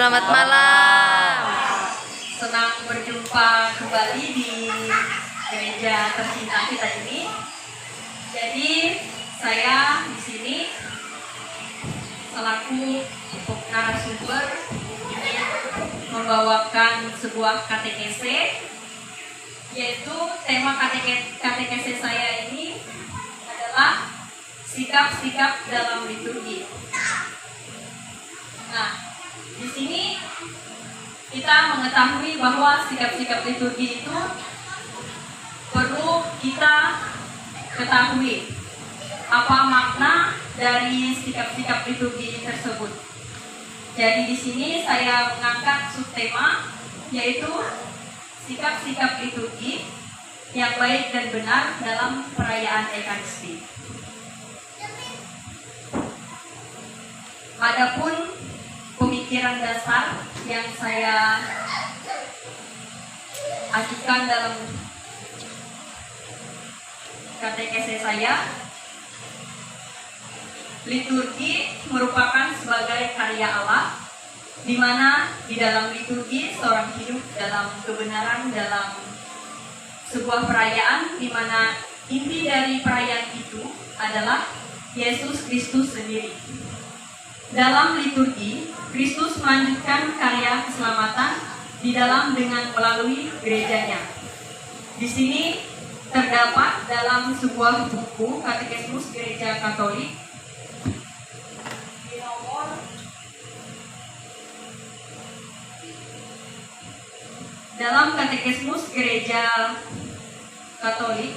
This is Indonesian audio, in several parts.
Selamat malam. Senang berjumpa kembali di gereja tercinta kita ini. Jadi saya di sini selaku narasumber ingin membawakan sebuah katekese, yaitu tema katekese saya ini adalah sikap-sikap dalam liturgi. Nah, di sini kita mengetahui bahwa sikap-sikap liturgi itu perlu kita ketahui apa makna dari sikap-sikap liturgi tersebut. Jadi di sini saya mengangkat subtema, yaitu sikap-sikap liturgi yang baik dan benar dalam perayaan Ekaristi. Adapun pemikiran dasar yang saya ajukan dalam katekese saya, liturgi merupakan sebagai karya Allah, di mana di dalam liturgi seorang hidup dalam kebenaran dalam sebuah perayaan, di mana inti dari perayaan itu adalah Yesus Kristus sendiri. Dalam liturgi, Kristus melanjutkan karya keselamatan di dalam dengan melalui gerejanya. Di sini terdapat dalam sebuah buku Katekismus Gereja Katolik di nomor dalam Katekismus Gereja Katolik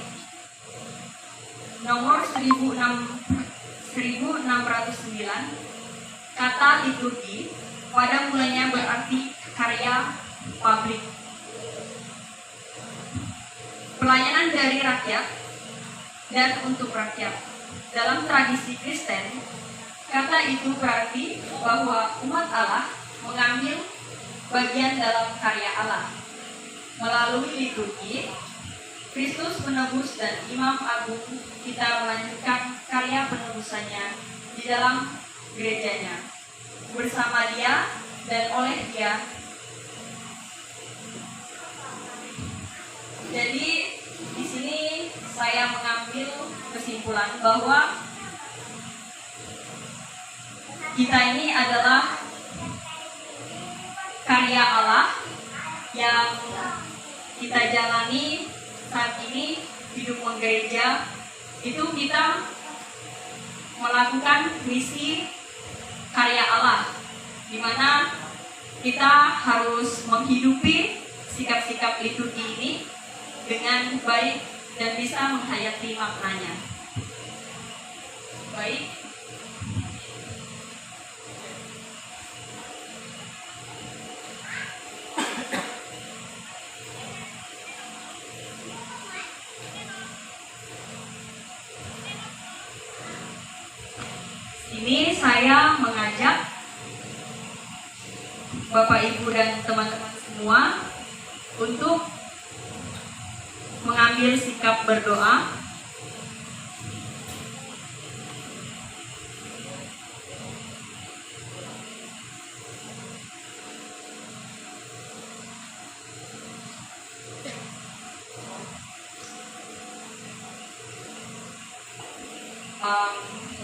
nomor 1609, kata liturgi pada mulanya berarti karya publik, pelayanan dari rakyat dan untuk rakyat. Dalam tradisi Kristen, kata itu berarti bahwa umat Allah mengambil bagian dalam karya Allah. Melalui liturgi, Kristus menebus dan Imam Agung kita melanjutkan karya penebusannya di dalam gerejanya. Bersama Dia dan oleh Dia. Jadi di sini saya mengambil kesimpulan bahwa kita ini adalah karya Allah yang kita jalani saat ini, hidup menggereja. Itu kita melakukan misi karya Allah, di mana kita harus menghidupi sikap-sikap liturgi ini dengan baik dan bisa menghayati maknanya. Baik. Ini saya mengajak Bapak Ibu dan teman-teman semua untuk mengambil sikap berdoa.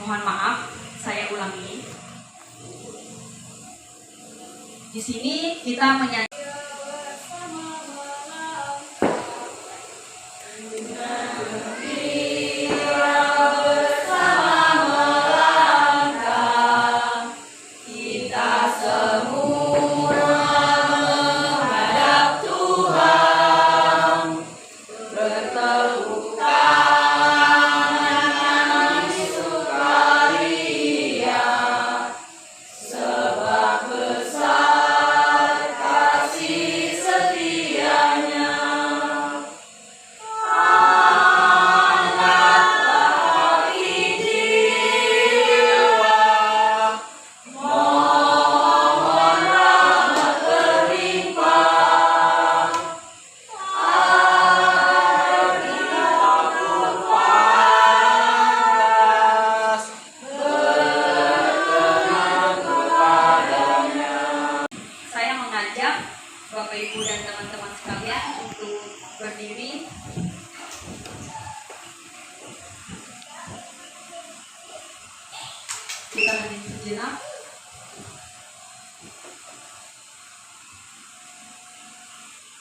Mohon maaf, saya ulangi. Di sini kita menyanyi Sebab besar Kita hening sejenak.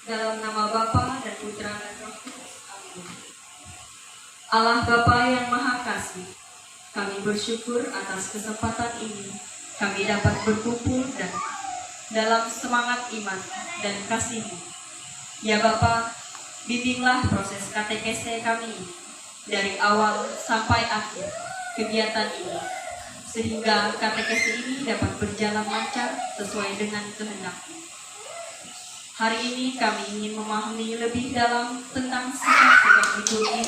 Dalam nama Bapa dan Putra dan Roh Kudus. Amin. Allah Bapa yang Maha Kasih, kami bersyukur atas kesempatan ini. Kami dapat berkumpul dan dalam semangat iman dan kasih-Mu. Ya Bapa, bimbinglah proses katekese kami ini dari awal sampai akhir kegiatan ini, sehingga katekese ini dapat berjalan lancar sesuai dengan kehendak-Mu. Hari ini kami ingin memahami lebih dalam tentang sikap-sikap liturgi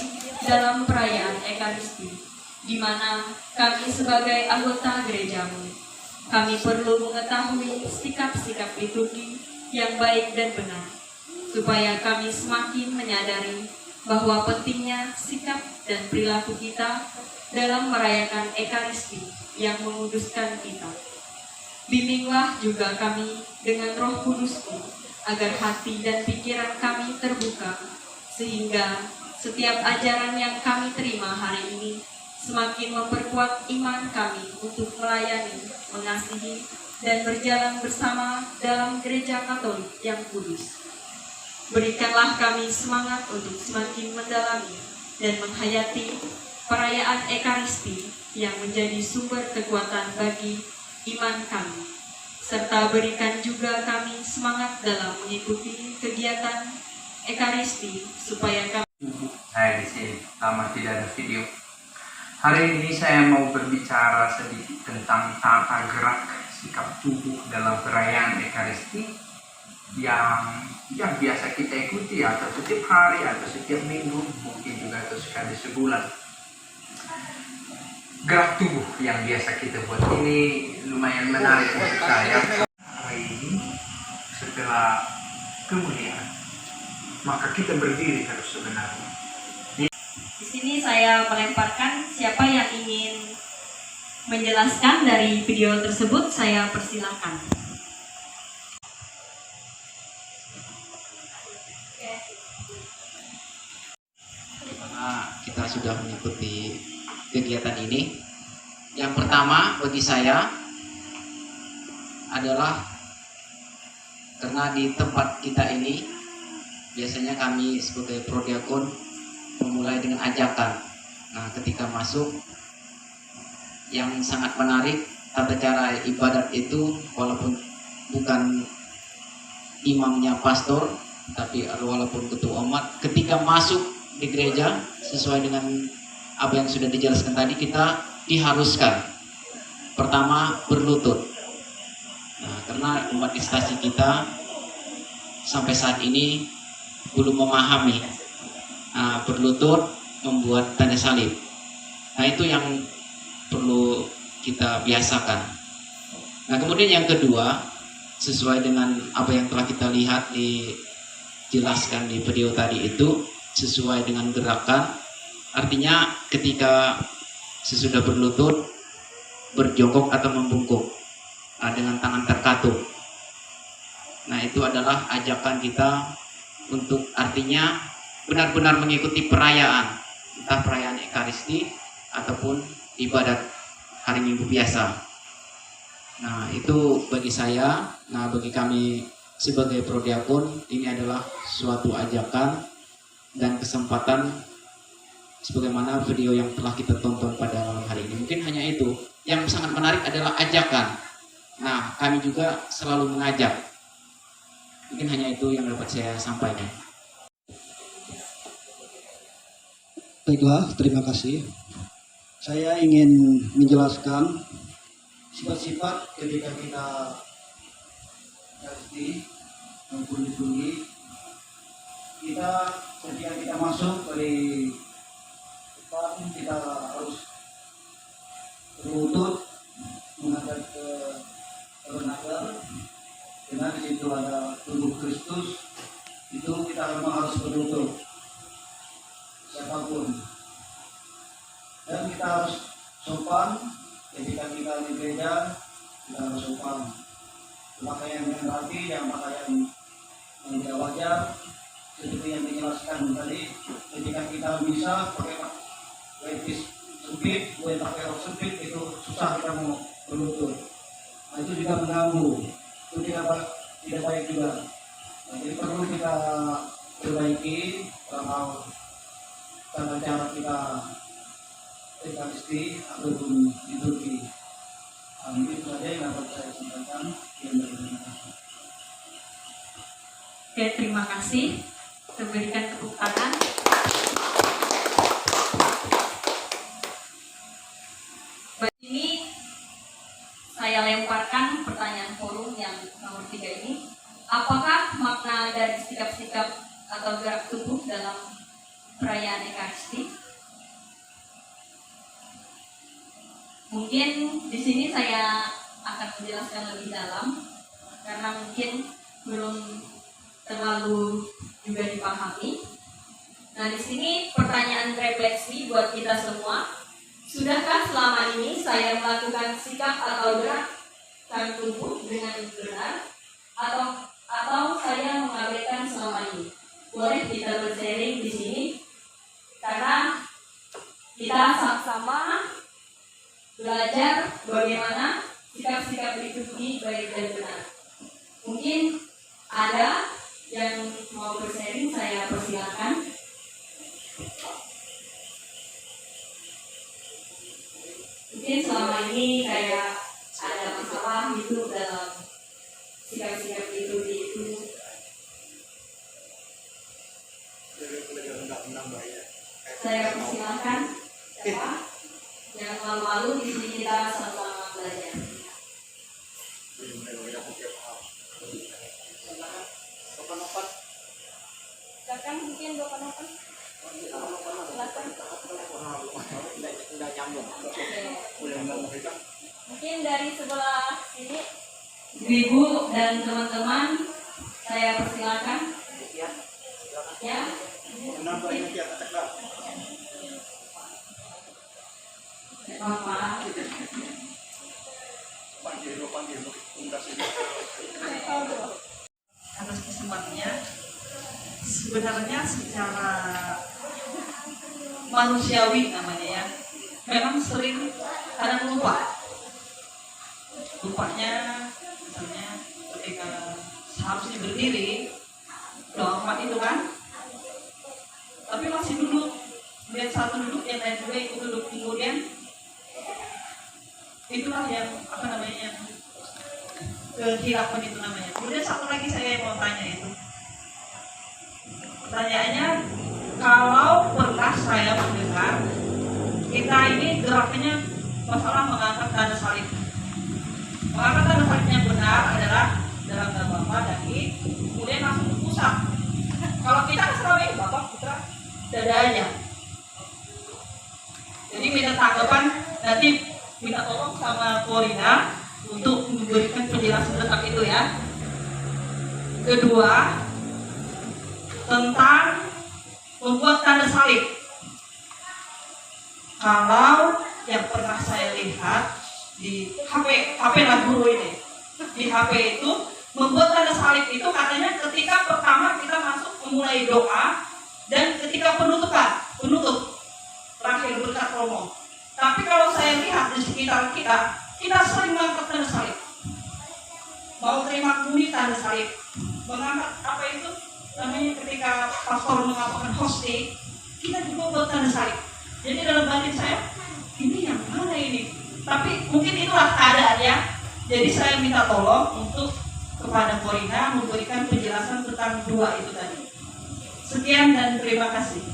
dalam perayaan Ekaristi, di mana kami sebagai anggota gereja-Mu, kami perlu mengetahui sikap-sikap liturgi yang baik dan benar, supaya kami semakin menyadari bahwa pentingnya sikap dan perilaku kita dalam merayakan Ekaristi yang menguduskan kita. Bimbinglah juga kami dengan Roh Kudus-Mu, agar hati dan pikiran kami terbuka, sehingga setiap ajaran yang kami terima hari ini semakin memperkuat iman kami untuk melayani, mengasihi, dan berjalan bersama dalam gereja Katolik yang kudus. Berikanlah kami semangat untuk semakin mendalami dan menghayati perayaan Ekaristi yang menjadi sumber kekuatan bagi iman kami. Serta berikan juga kami semangat dalam mengikuti kegiatan Ekaristi supaya kami. Saya di sini, lama tidak ada video. Hari ini saya mau berbicara sedikit tentang tata gerak sikap tubuh dalam perayaan Ekaristi yang biasa kita ikuti atau setiap hari atau setiap minggu, mungkin juga atau sekali sebulan. Gerak tubuh yang biasa kita buat ini lumayan menarik untuk saya. Hari ini setelah kemuliaan, maka kita berdiri terus sebenarnya. Di sini saya melemparkan, siapa yang ingin menjelaskan dari video tersebut, saya persilahkan. Karena kita sudah mengikuti kegiatan ini, yang pertama bagi saya adalah karena di tempat kita ini biasanya kami sebagai prodiakon memulai dengan ajakan. Nah, ketika masuk, yang sangat menarik tata cara ibadat itu, walaupun bukan imamnya pastor, tapi walaupun ketua umat, ketika masuk di gereja sesuai dengan apa yang sudah dijelaskan tadi, kita diharuskan pertama berlutut. Nah, karena umat instansi kita sampai saat ini belum memahami berlutut membuat tanda salib. Nah, itu yang perlu kita biasakan. Nah, kemudian yang kedua, sesuai dengan apa yang telah kita lihat dijelaskan di video tadi itu, sesuai dengan gerakan. Artinya ketika sesudah berlutut, berjongkok atau membungkuk dengan tangan terkatup. Nah, itu adalah ajakan kita untuk artinya benar-benar mengikuti perayaan, entah perayaan Ekaristi ataupun ibadat hari Minggu biasa. Nah, itu bagi saya, bagi kami sebagai prodiakon, ini adalah suatu ajakan dan kesempatan sebagaimana video yang telah kita tonton pada malam hari ini. Mungkin hanya itu. Yang sangat menarik adalah ajakan. Nah, kami juga selalu mengajak. Mungkin hanya itu yang dapat saya sampaikan. Baiklah, terima kasih. Saya ingin menjelaskan sifat-sifat ketika kita Ekaristi maupun liturgi. Ketika kita masuk dari depan, kita harus berlutut menghadap ke tabernakel. Karena di situ ada tubuh Kristus, itu kita memang harus berlutut siapapun. Dan kita harus sopan ketika kita di gereja, kita harus sopan. Pakaian yang rapi, yang pakaian yang tidak wajar, seperti yang dijelaskan tadi. ketika kita bisa pakai levis sempit, boleh pakai rok sempit, itu susah kita mau berlutut. Nah, itu juga mengganggu, itu tidak baik juga. Nah, jadi perlu kita perbaiki dalam tata cara kita ekaristi ataupun liturgi. Itu saja yang dapat saya sampaikan. Oke, terima kasih. Kita berikan tepuk tangan. Ini saya lemparkan pertanyaan forum yang nomor 3 ini. Apakah makna dari sikap-sikap atau gerak tubuh dalam perayaan Ekaristi? Mungkin di sini saya akan menjelaskan lebih dalam karena mungkin belum terlalu juga dipahami. Nah, di sini pertanyaan refleksi buat kita semua. Sudahkah selama ini saya melakukan sikap atau gerakan tubuh dengan benar atau saya mengabaikan selama ini? Boleh kita bersharing di sini karena kita sama-sama belajar bagaimana sikap-sikap liturgi baik dan benar. Mungkin ada yang mau bersharing, saya persilakan. Mungkin selama ini kayak ada masalah gitu dalam sikap-sikap liturgi itu. Saya persilakan. Siapa? Yang malu-malu di sini kita sama-sama belajar. Silakan mungkin Bapak Nopan. Silakan. Mungkin dari sebelah sini, Ibu dan teman-teman, saya persilakan. Ya. Bapak. Atas kesempatannya, sebenarnya secara manusiawi namanya ya, memang sering kadang lupanya misalnya ketika seharusnya berdiri doa amat itu kan, tapi masih duduk, lihat satu duduk yang lain juga ikut duduk, kemudian itulah yang kehilapan itu namanya. Kemudian satu lagi saya mau tanya itu, pertanyaannya, kalau pernah saya mendengar kita ini geraknya masalah mengangkat tanda salib. Mengangkat tanda salib yang benar adalah dalam nama Bapa dan kemudian langsung ke pusat. Kalau kita selama ini Bapak Putra dadanya. Jadi minta tanggapan, nanti minta tolong sama Korina untuk memberikan penjelasan tentang itu ya. Kedua, tentang membuat tanda salib. Kalau yang pernah saya lihat di HP lah guru ini, di HP itu membuat tanda salib itu katanya ketika pertama kita masuk memulai doa dan ketika penutup terakhir berkat romo. Tapi kalau saya lihat di sekitar kita sering mengangkat tanda salib. Mau terima kuni tanda salib, mengangkat apa itu namanya ketika pastor mengatakan hosting, kita juga buat tanda salib. Jadi dalam batin saya, ini yang mana ini? Tapi mungkin itulah keadaannya. Jadi saya minta tolong untuk kepada Korina memberikan penjelasan tentang dua itu tadi. Sekian dan terima kasih.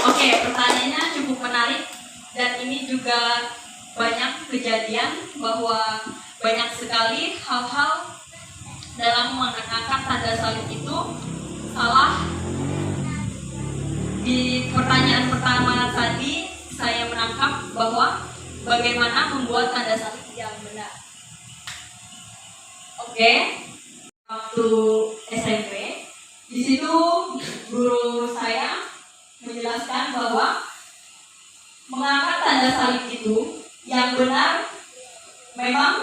Oke, pertanyaannya cukup menarik dan ini juga banyak kejadian bahwa banyak sekali hal-hal dalam mengangkat tanda salib itu salah. Di pertanyaan pertama tadi saya menangkap bahwa bagaimana membuat tanda salib yang benar. Oke, waktu SMP di situ guru saya menjelaskan bahwa mengangkat tanda salib itu yang benar memang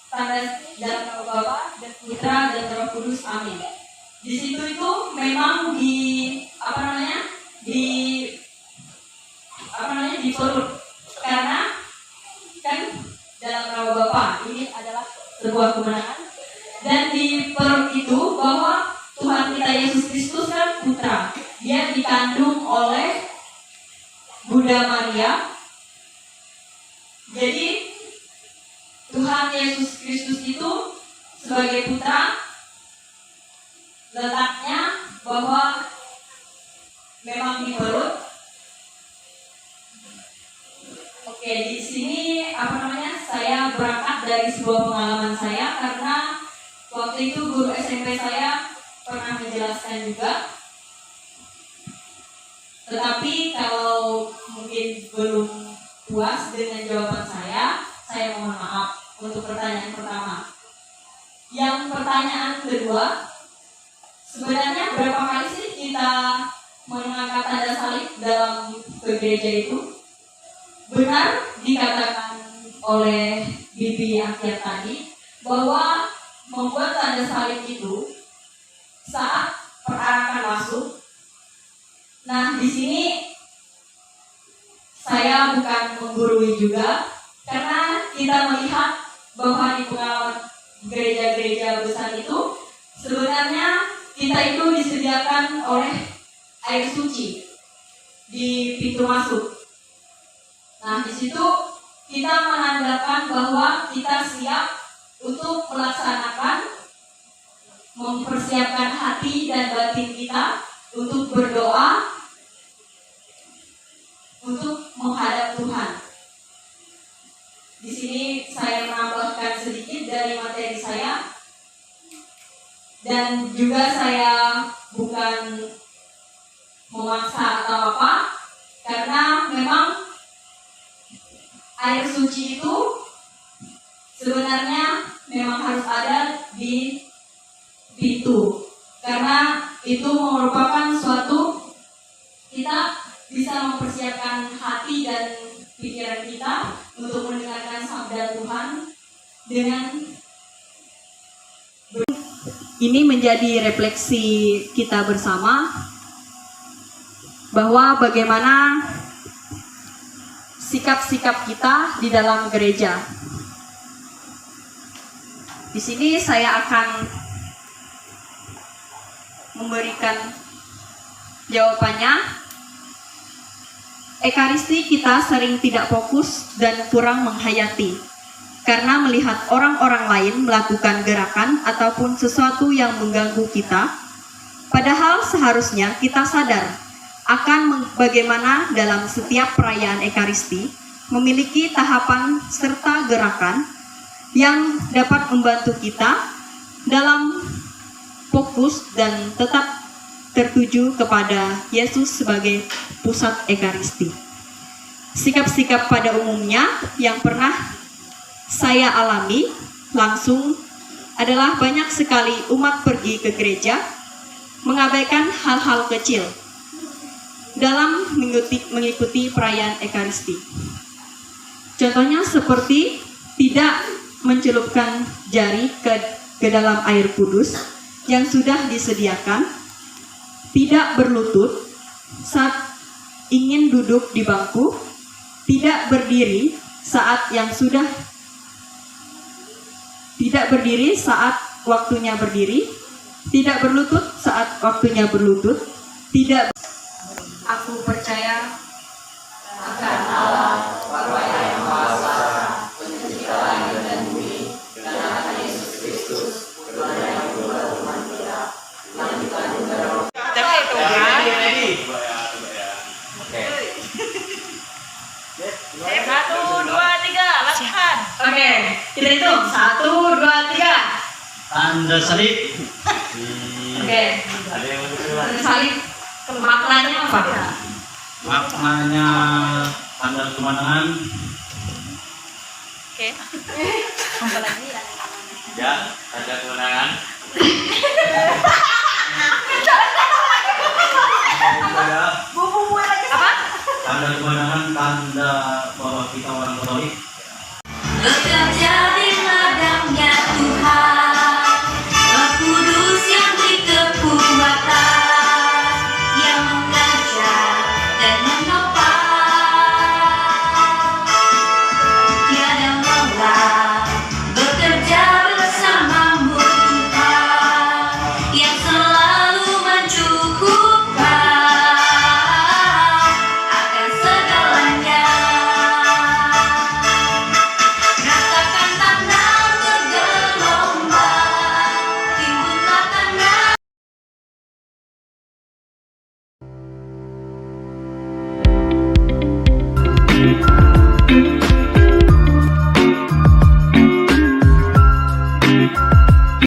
tanda dalam nama Bapa dan Putra dan Roh Kudus, amin. Di situ itu memang di perut, karena kan dalam nama Bapa ini adalah sebuah kemenangan, dan di perut itu bahwa Tuhan kita Yesus Kristus kan putra, dia dikandung oleh Bunda Maria. Jadi Tuhan Yesus Kristus itu sebagai putra letaknya bahwa memang di perut. Oke, di sini saya berangkat dari sebuah pengalaman saya, karena waktu itu guru SMP saya pernah menjelaskan juga. Tetapi kalau mungkin belum puas dengan jawaban saya mohon maaf untuk pertanyaan pertama. Yang pertanyaan kedua, sebenarnya berapa kali sih kita mengangkat tanda salib dalam gereja itu? Benar dikatakan oleh Bibi Akhir tadi bahwa membuat tanda salib itu saat perarakan masuk. Nah, di sini saya bukan menggurui juga, karena kita melihat bahwa di pengalaman gereja-gereja besar itu sebenarnya kita itu disediakan oleh air suci di pintu masuk. Nah, di situ kita menandakan bahwa kita siap untuk melaksanakan, mempersiapkan hati dan batin kita untuk berdoa, untuk menghadap Tuhan. Di sini saya menambahkan sedikit dari materi saya, dan juga saya bukan memaksa atau apa, karena memang air suci itu sebenarnya memang harus ada di pintu, karena itu merupakan suatu kita bisa mempersiapkan hati dan pikiran kita untuk mendengarkan sabda Tuhan dengan ini menjadi refleksi kita bersama bahwa bagaimana sikap-sikap kita di dalam gereja. Di sini saya akan memberikan jawabannya. Ekaristi kita sering tidak fokus dan kurang menghayati, karena melihat orang-orang lain melakukan gerakan ataupun sesuatu yang mengganggu kita, padahal seharusnya kita sadar akan bagaimana dalam setiap perayaan Ekaristi memiliki tahapan serta gerakan yang dapat membantu kita dalam fokus dan tetap tertuju kepada Yesus sebagai pusat Ekaristi. Sikap-sikap pada umumnya yang pernah saya alami langsung adalah banyak sekali umat pergi ke gereja mengabaikan hal-hal kecil dalam mengikuti perayaan Ekaristi. Contohnya seperti tidak mencelupkan jari ke dalam air kudus yang sudah disediakan, tidak berlutut saat ingin duduk di bangku, tidak berdiri saat waktunya berdiri, tidak berlutut saat waktunya berlutut, tidak. Aku percaya akan Allah, Bapa yang Maha Kuasa, Pencipta langit dan bumi, dan akan Yesus Kristus, Tuhan yang berubah umat kita, yang dikandung dari Roh. Satu, dua, tiga, latihan. Oke, kita hitung 1, 2, 3. Tanda salib. Oke. Tanda salib. Maknanya apa? Maknanya tanda kemenangan. Oke. Ya, tanda kemenangan.